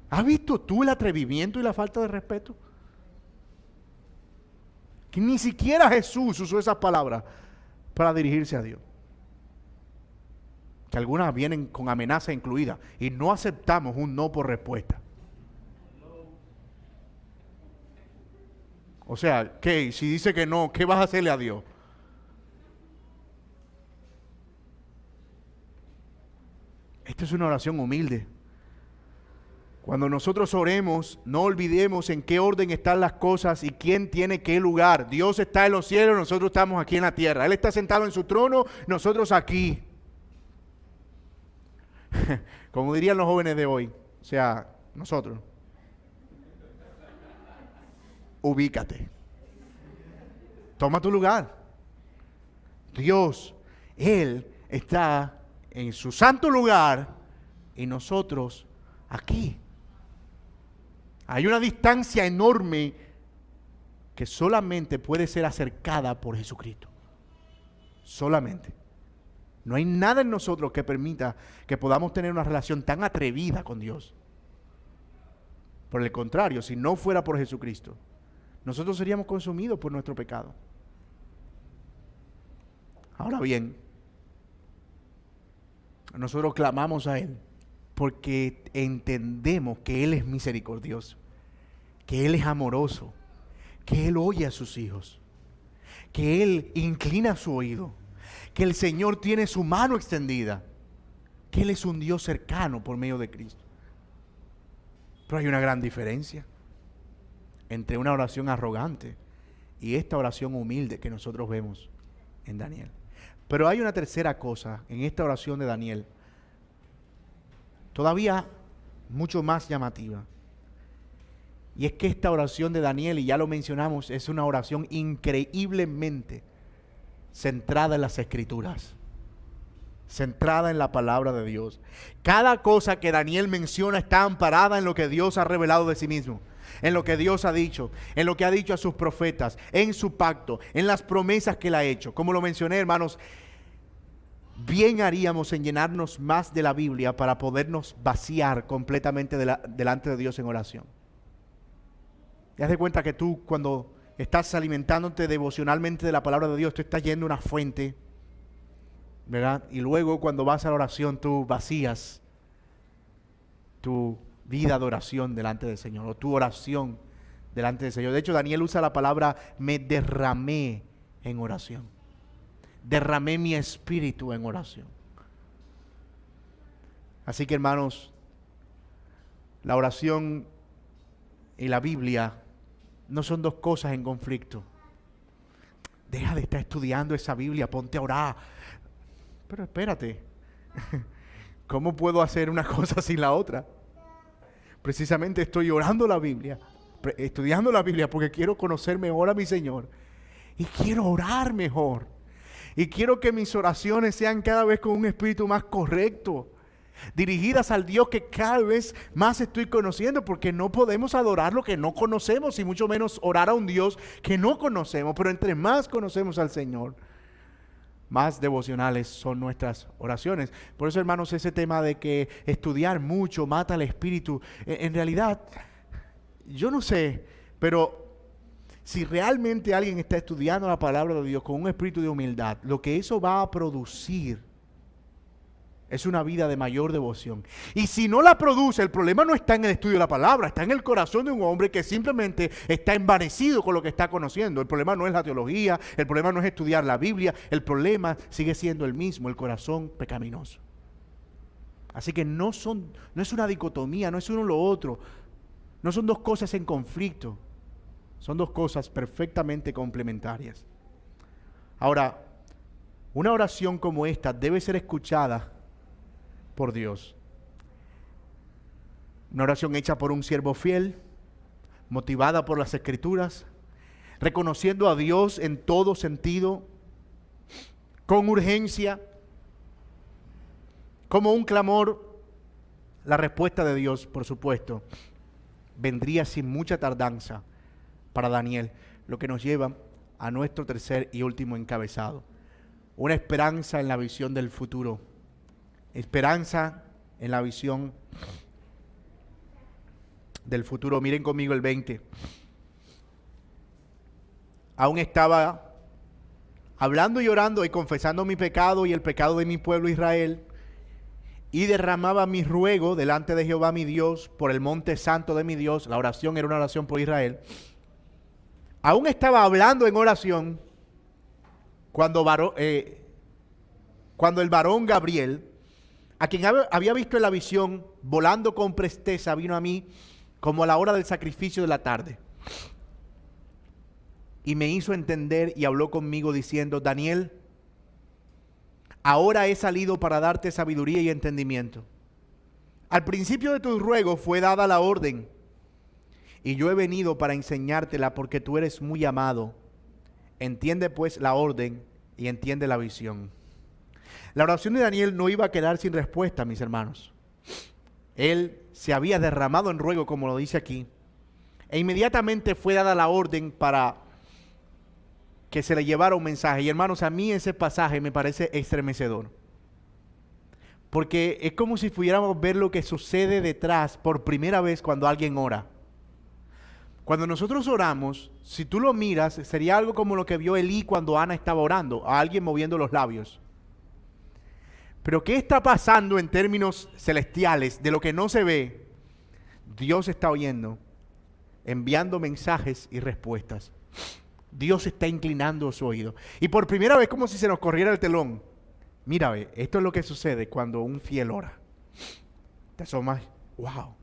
¿Has visto tú el atrevimiento y la falta de respeto? Que ni siquiera Jesús usó esas palabras para dirigirse a Dios. que algunas vienen con amenaza incluida, y no aceptamos un no por respuesta. O sea, ¿qué? Si dice que no, ¿qué vas a hacerle a Dios? Esta es una oración humilde. Cuando nosotros oremos, no olvidemos en qué orden están las cosas y quién tiene qué lugar. Dios está en los cielos, nosotros estamos aquí en la tierra. Él está sentado en su trono, nosotros aquí. Como dirían los jóvenes de hoy, o sea, nosotros. Ubícate. Toma tu lugar. Dios, Él está en su santo lugar y nosotros aquí. Hay una distancia enorme que solamente puede ser acercada por Jesucristo. Solamente. No hay nada en nosotros que permita que podamos tener una relación tan atrevida con Dios. Por el contrario, si no fuera por Jesucristo, nosotros seríamos consumidos por nuestro pecado. Ahora bien, nosotros clamamos a Él porque entendemos que Él es misericordioso, que Él es amoroso, que Él oye a sus hijos, que Él inclina su oído, que el Señor tiene su mano extendida, que Él es un Dios cercano por medio de Cristo. Pero hay una gran diferencia entre una oración arrogante y esta oración humilde que nosotros vemos en Daniel. Pero hay una tercera cosa en esta oración de Daniel, todavía mucho más llamativa. Y es que esta oración de Daniel, y ya lo mencionamos, es una oración increíblemente centrada en las Escrituras, centrada en la palabra de Dios. Cada cosa que Daniel menciona está amparada en lo que Dios ha revelado de sí mismo, en lo que Dios ha dicho, en lo que ha dicho a sus profetas, en su pacto, en las promesas que Él ha hecho. Como lo mencioné, hermanos, bien haríamos en llenarnos más de la Biblia para podernos vaciar completamente delante de Dios en oración. Te das de cuenta que tú, cuando estás alimentándote devocionalmente de la palabra de Dios, tú estás yendo a una fuente, ¿verdad? Y luego cuando vas a la oración, tú vacías tu vida de oración delante del Señor, o tu oración delante del Señor. De hecho, Daniel usa la palabra me derramé en oración. Derramé mi espíritu en oración. Así que, hermanos, la oración y la Biblia no son dos cosas en conflicto. Deja de estar estudiando esa Biblia, ponte a orar. Pero espérate, ¿cómo puedo hacer una cosa sin la otra? Precisamente estoy orando la Biblia, estudiando la Biblia porque quiero conocer mejor a mi Señor y quiero orar mejor. Y quiero que mis oraciones sean cada vez con un espíritu más correcto, dirigidas al Dios que cada vez más estoy conociendo, porque no podemos adorar lo que no conocemos y mucho menos orar a un Dios que no conocemos. Pero entre más conocemos al Señor, más devocionales son nuestras oraciones. Por eso, hermanos, ese tema de que estudiar mucho mata al espíritu, en realidad, yo no sé, pero si realmente alguien está estudiando la palabra de Dios con un espíritu de humildad, lo que eso va a producir es una vida de mayor devoción. Y si no la produce, el problema no está en el estudio de la palabra, está en el corazón de un hombre que simplemente está envanecido con lo que está conociendo. El problema no es la teología, el problema no es estudiar la Biblia, el problema sigue siendo el mismo, el corazón pecaminoso. Así que no es una dicotomía, no es uno lo otro, no son dos cosas en conflicto. Son dos cosas perfectamente complementarias. Ahora, una oración como esta debe ser escuchada por Dios. Una oración hecha por un siervo fiel, motivada por las Escrituras, reconociendo a Dios en todo sentido, con urgencia, como un clamor. La respuesta de Dios, por supuesto, vendría sin mucha tardanza para Daniel, lo que nos lleva a nuestro tercer y último encabezado. Una esperanza en la visión del futuro. Esperanza en la visión del futuro. Miren conmigo el 20. Aún estaba hablando y orando y confesando mi pecado y el pecado de mi pueblo Israel, y derramaba mi ruego delante de Jehová mi Dios por el monte santo de mi Dios. La oración era una oración por Israel. Aún estaba hablando en oración cuando el varón Gabriel, a quien había visto en la visión, volando con presteza, vino a mí como a la hora del sacrificio de la tarde. Y me hizo entender y habló conmigo diciendo: Daniel, ahora he salido para darte sabiduría y entendimiento. Al principio de tu ruego fue dada la orden, y yo he venido para enseñártela porque tú eres muy amado. Entiende pues la orden y entiende la visión. La oración de Daniel no iba a quedar sin respuesta, mis hermanos. Él se había derramado en ruego, como lo dice aquí, e inmediatamente fue dada la orden para que se le llevara un mensaje. Y hermanos, a mí ese pasaje me parece estremecedor, porque es como si pudiéramos ver lo que sucede detrás por primera vez cuando alguien ora. Cuando nosotros oramos, si tú lo miras, sería algo como lo que vio Elí cuando Ana estaba orando, a alguien moviendo los labios. Pero ¿qué está pasando en términos celestiales de lo que no se ve? Dios está oyendo, enviando mensajes y respuestas. Dios está inclinando su oído. Y por primera vez, como si se nos corriera el telón. Mira, ve, esto es lo que sucede cuando un fiel ora. Te asomas, wow.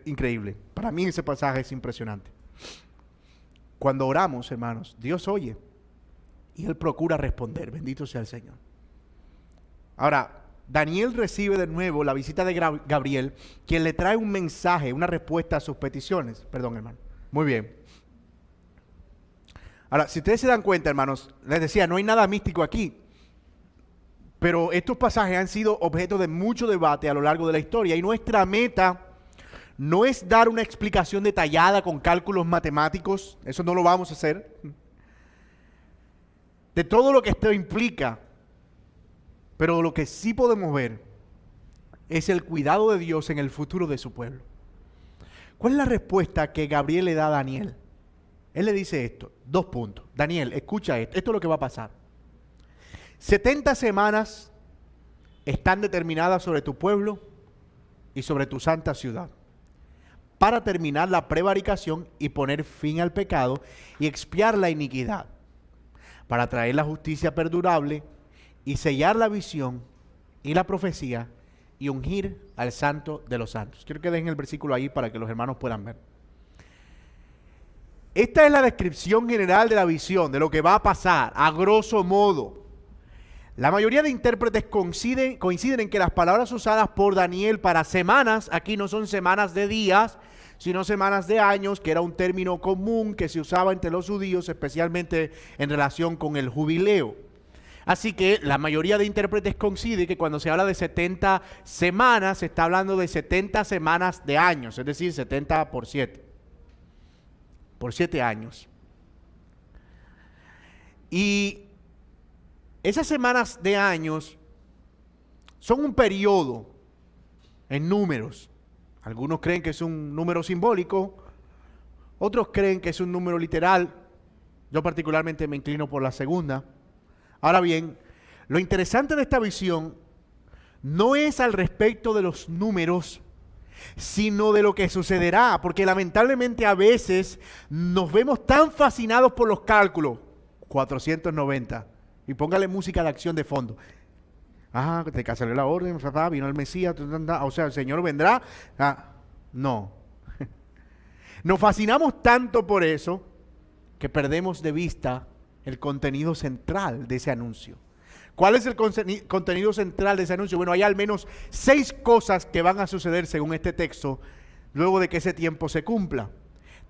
Increíble. Para mí ese pasaje es impresionante. Cuando oramos, hermanos, Dios oye y Él procura responder. Bendito sea el Señor. Ahora, Daniel recibe de nuevo la visita de Gabriel, quien le trae un mensaje, una respuesta a sus peticiones. Perdón, hermano. Muy bien. Ahora, si ustedes se dan cuenta, hermanos, les decía, no hay nada místico aquí. Pero estos pasajes han sido objeto de mucho debate a lo largo de la historia. Y nuestra meta no es dar una explicación detallada con cálculos matemáticos. Eso no lo vamos a hacer. De todo lo que esto implica. Pero lo que sí podemos ver es el cuidado de Dios en el futuro de su pueblo. ¿Cuál es la respuesta que Gabriel le da a Daniel? Él le dice esto, 2 puntos. Daniel, escucha esto. Esto es lo que va a pasar. 70 semanas están determinadas sobre tu pueblo y sobre tu santa ciudad, para terminar la prevaricación y poner fin al pecado y expiar la iniquidad, para traer la justicia perdurable y sellar la visión y la profecía y ungir al santo de los santos. Quiero que dejen el versículo ahí para que los hermanos puedan ver. Esta es la descripción general de la visión, de lo que va a pasar, a grosso modo. La mayoría de intérpretes coinciden en que las palabras usadas por Daniel para semanas, aquí no son semanas de días, sino semanas de años, que era un término común que se usaba entre los judíos, especialmente en relación con el jubileo. Así que la mayoría de intérpretes coincide que cuando se habla de 70 semanas, se está hablando de 70 semanas de años, es decir, 70 por 7. Por 7 años. Y esas semanas de años son un periodo en números. Algunos creen que es un número simbólico, otros creen que es un número literal. Yo particularmente me inclino por la segunda. Ahora bien, lo interesante de esta visión no es al respecto de los números, sino de lo que sucederá, porque lamentablemente a veces nos vemos tan fascinados por los cálculos. 490. Y póngale música de acción de fondo. Te salió la orden, vino el Mesías, o sea, el Señor vendrá. No. Nos fascinamos tanto por eso que perdemos de vista el contenido central de ese anuncio. ¿Cuál es el contenido central de ese anuncio? Bueno, hay al menos 6 cosas que van a suceder según este texto luego de que ese tiempo se cumpla.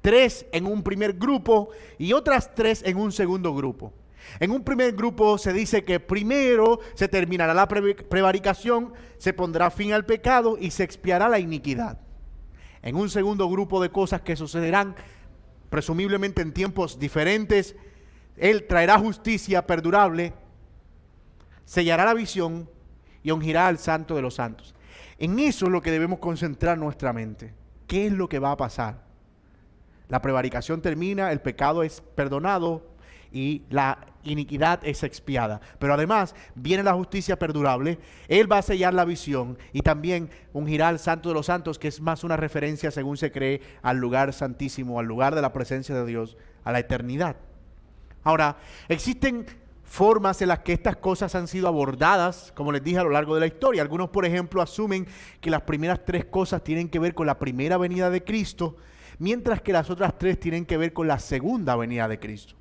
3 en un primer grupo y otras 3 en un segundo grupo. En un primer grupo se dice que primero se terminará la prevaricación, se pondrá fin al pecado y se expiará la iniquidad. En un segundo grupo de cosas que sucederán presumiblemente en tiempos diferentes, Él traerá justicia perdurable, sellará la visión y ungirá al santo de los santos. En eso es lo que debemos concentrar nuestra mente. ¿Qué es lo que va a pasar? La prevaricación termina, el pecado es perdonado y la iniquidad es expiada. Pero además viene la justicia perdurable. Él va a sellar la visión y también ungirá al Santo de los Santos, que es más una referencia, según se cree, al lugar santísimo, al lugar de la presencia de Dios, a la eternidad. Ahora, existen formas en las que estas cosas han sido abordadas, como les dije, a lo largo de la historia. Algunos, por ejemplo, asumen que las primeras tres cosas tienen que ver con la primera venida de Cristo, mientras que las otras tres tienen que ver con la segunda venida de Cristo.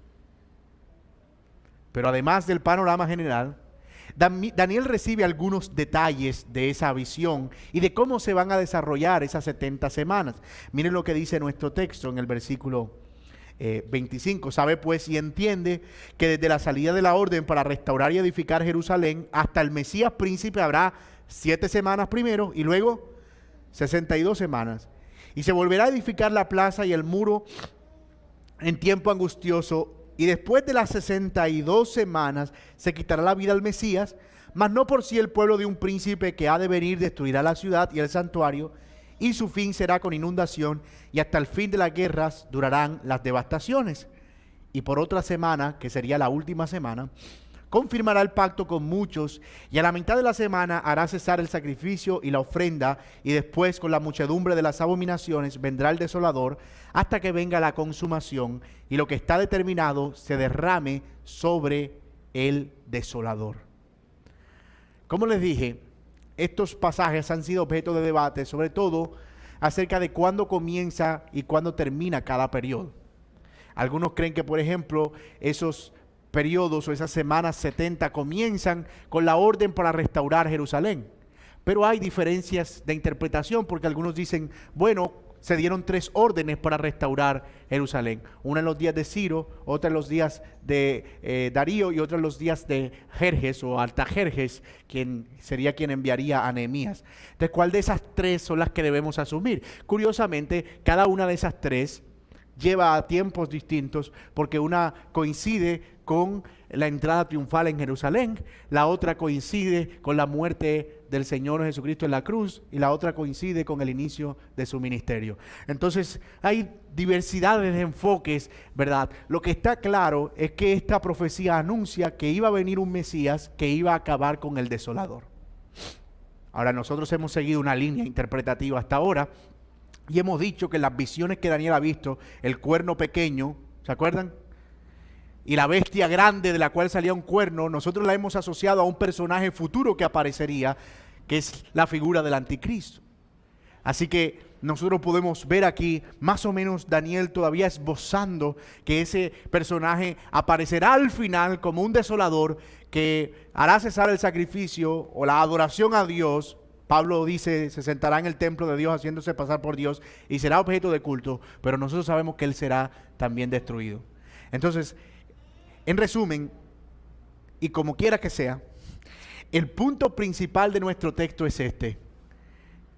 Pero además del panorama general, Daniel recibe algunos detalles de esa visión y de cómo se van a desarrollar esas 70 semanas. Miren lo que dice nuestro texto en el versículo 25. Sabe pues y entiende que desde la salida de la orden para restaurar y edificar Jerusalén hasta el Mesías príncipe habrá 7 semanas primero y luego 62 semanas. Y se volverá a edificar la plaza y el muro en tiempo angustioso. Y después de las 62 semanas se quitará la vida al Mesías, mas no por sí el pueblo de un príncipe que ha de venir destruirá la ciudad y el santuario, y su fin será con inundación, y hasta el fin de las guerras durarán las devastaciones. Y por otra semana, que sería la última semana, confirmará el pacto con muchos, y a la mitad de la semana hará cesar el sacrificio y la ofrenda, y después con la muchedumbre de las abominaciones vendrá el desolador, hasta que venga la consumación, y lo que está determinado se derrame sobre el desolador. Como les dije, estos pasajes han sido objeto de debate, sobre todo acerca de cuándo comienza y cuándo termina cada periodo. Algunos creen que, por ejemplo, esos periodos o esas semanas 70 comienzan con la orden para restaurar Jerusalén. Pero hay diferencias de interpretación, porque algunos dicen, bueno, se dieron 3 órdenes para restaurar Jerusalén. Una en los días de Ciro, otra en los días de Darío y otra en los días de Jerjes o Artajerjes, quien enviaría a Nehemías. Entonces, ¿cuál de esas 3 son las que debemos asumir? Curiosamente, cada una de esas 3 lleva a tiempos distintos, porque una coincide con la entrada triunfal en Jerusalén, la otra coincide con la muerte del Señor Jesucristo en la cruz y la otra coincide con el inicio de su ministerio. Entonces hay diversidades de enfoques, ¿verdad? Lo que está claro es que esta profecía anuncia que iba a venir un Mesías que iba a acabar con el desolador. Ahora, nosotros hemos seguido una línea interpretativa hasta ahora y hemos dicho que las visiones que Daniel ha visto, el cuerno pequeño, ¿se acuerdan? Y la bestia grande de la cual salía un cuerno, nosotros la hemos asociado a un personaje futuro que aparecería, que es la figura del anticristo. Así que nosotros podemos ver aquí, más o menos Daniel todavía esbozando que ese personaje aparecerá al final como un desolador que hará cesar el sacrificio o la adoración a Dios. Pablo dice, se sentará en el templo de Dios haciéndose pasar por Dios y será objeto de culto, pero nosotros sabemos que él será también destruido. Entonces, en resumen, y como quiera que sea, el punto principal de nuestro texto es este.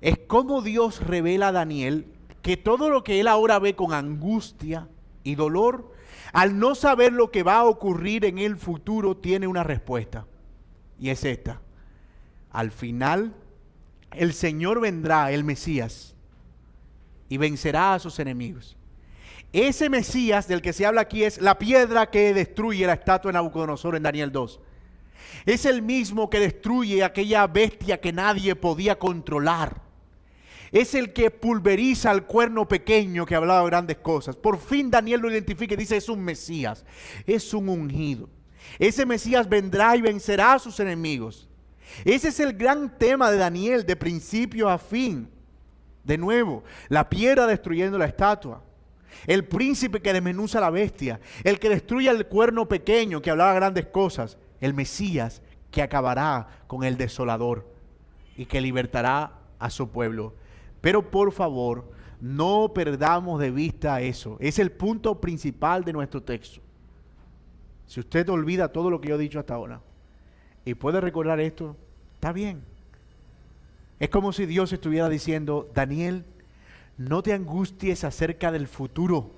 Es cómo Dios revela a Daniel que todo lo que él ahora ve con angustia y dolor, al no saber lo que va a ocurrir en el futuro, tiene una respuesta. Y es esta. Al final, el Señor vendrá, el Mesías, y vencerá a sus enemigos. Ese Mesías del que se habla aquí es la piedra que destruye la estatua de Nabucodonosor en Daniel 2. Es el mismo que destruye aquella bestia que nadie podía controlar. Es el que pulveriza al cuerno pequeño que hablaba grandes cosas. Por fin Daniel lo identifica y dice, es un Mesías, es un ungido. Ese Mesías vendrá y vencerá a sus enemigos. Ese es el gran tema de Daniel de principio a fin. De nuevo, la piedra destruyendo la estatua. El príncipe que desmenuza a la bestia, el que destruye al cuerno pequeño que hablaba grandes cosas, el Mesías que acabará con el desolador y que libertará a su pueblo. Pero por favor, no perdamos de vista eso. Es el punto principal de nuestro texto. Si usted olvida todo lo que yo he dicho hasta ahora y puede recordar esto, está bien. Es como si Dios estuviera diciendo, Daniel, no te angusties acerca del futuro.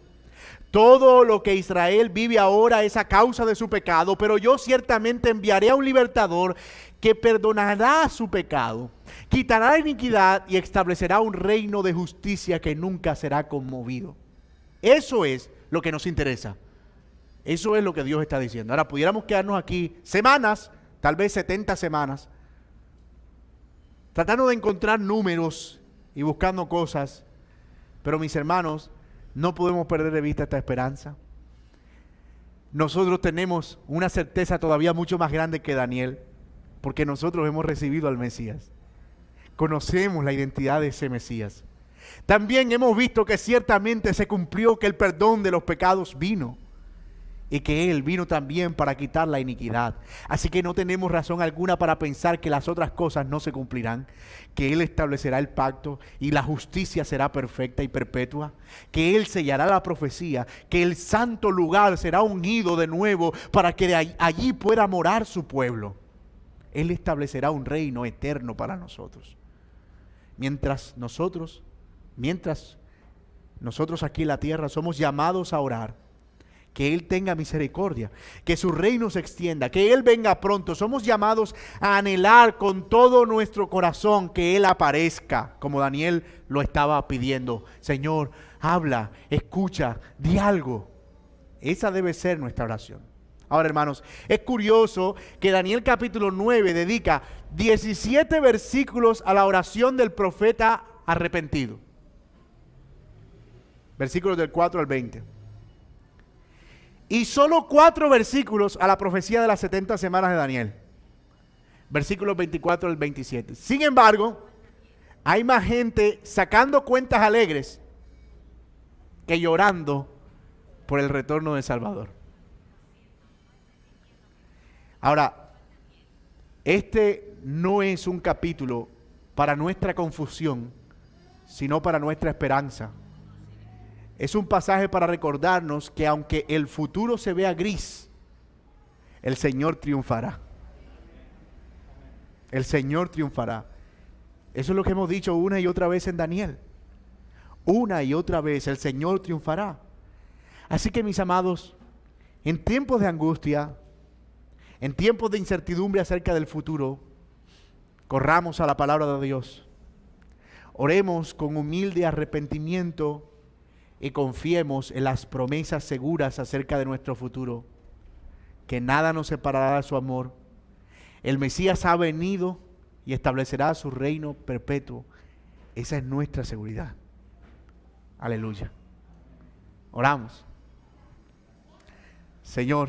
Todo lo que Israel vive ahora es a causa de su pecado, pero yo ciertamente enviaré a un libertador que perdonará su pecado, quitará la iniquidad y establecerá un reino de justicia que nunca será conmovido. Eso es lo que nos interesa. Eso es lo que Dios está diciendo. Ahora, pudiéramos quedarnos aquí semanas, tal vez 70 semanas, tratando de encontrar números y buscando cosas. Pero mis hermanos, no podemos perder de vista esta esperanza. Nosotros tenemos una certeza todavía mucho más grande que Daniel, porque nosotros hemos recibido al Mesías. Conocemos la identidad de ese Mesías. También hemos visto que ciertamente se cumplió, que el perdón de los pecados vino y que Él vino también para quitar la iniquidad. Así que no tenemos razón alguna para pensar que las otras cosas no se cumplirán, que Él establecerá el pacto y la justicia será perfecta y perpetua, que Él sellará la profecía, que el santo lugar será unido de nuevo para que allí pueda morar su pueblo. Él establecerá un reino eterno para nosotros. Mientras nosotros aquí en la tierra somos llamados a orar, que Él tenga misericordia, que su reino se extienda, que Él venga pronto. Somos llamados a anhelar con todo nuestro corazón que Él aparezca, como Daniel lo estaba pidiendo. Señor, habla, escucha, di algo. Esa debe ser nuestra oración. Ahora, hermanos, es curioso que Daniel capítulo 9 dedica 17 versículos a la oración del profeta arrepentido. Versículos del 4 al 20. Y solo 4 versículos a la profecía de las 70 semanas de Daniel. Versículos 24 al 27. Sin embargo, hay más gente sacando cuentas alegres que llorando por el retorno del Salvador. Ahora, este no es un capítulo para nuestra confusión, sino para nuestra esperanza. Es un pasaje para recordarnos que aunque el futuro se vea gris, el Señor triunfará. El Señor triunfará. Eso es lo que hemos dicho una y otra vez en Daniel. Una y otra vez el Señor triunfará. Así que mis amados, en tiempos de angustia, en tiempos de incertidumbre acerca del futuro, corramos a la palabra de Dios. Oremos con humilde arrepentimiento y confiemos en las promesas seguras acerca de nuestro futuro, que nada nos separará de su amor. El Mesías ha venido y establecerá su reino perpetuo. Esa es nuestra seguridad. Aleluya. Oramos. Señor,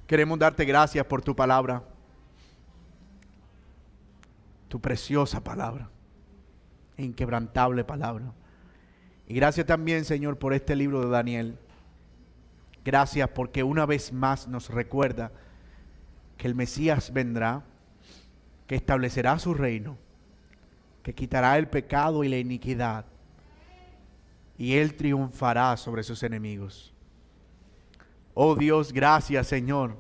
queremos darte gracias por tu palabra, tu preciosa palabra, inquebrantable palabra. Y gracias también, Señor, por este libro de Daniel. Gracias porque una vez más nos recuerda que el Mesías vendrá, que establecerá su reino, que quitará el pecado y la iniquidad, y Él triunfará sobre sus enemigos. Oh Dios, gracias, Señor,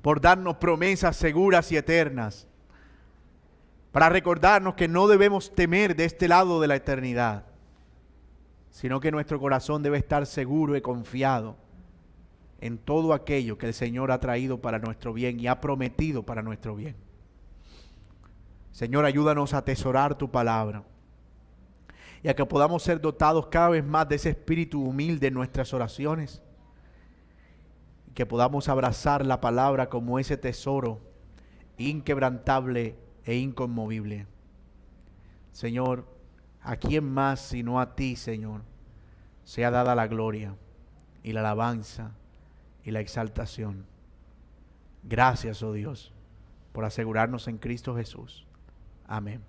por darnos promesas seguras y eternas, para recordarnos que no debemos temer de este lado de la eternidad, sino que nuestro corazón debe estar seguro y confiado en todo aquello que el Señor ha traído para nuestro bien y ha prometido para nuestro bien. Señor, ayúdanos a atesorar tu palabra y a que podamos ser dotados cada vez más de ese espíritu humilde en nuestras oraciones, y que podamos abrazar la palabra como ese tesoro inquebrantable e inconmovible. Señor, ¿a quién más sino a ti, Señor, sea dada la gloria y la alabanza y la exaltación? Gracias, oh Dios, por asegurarnos en Cristo Jesús. Amén.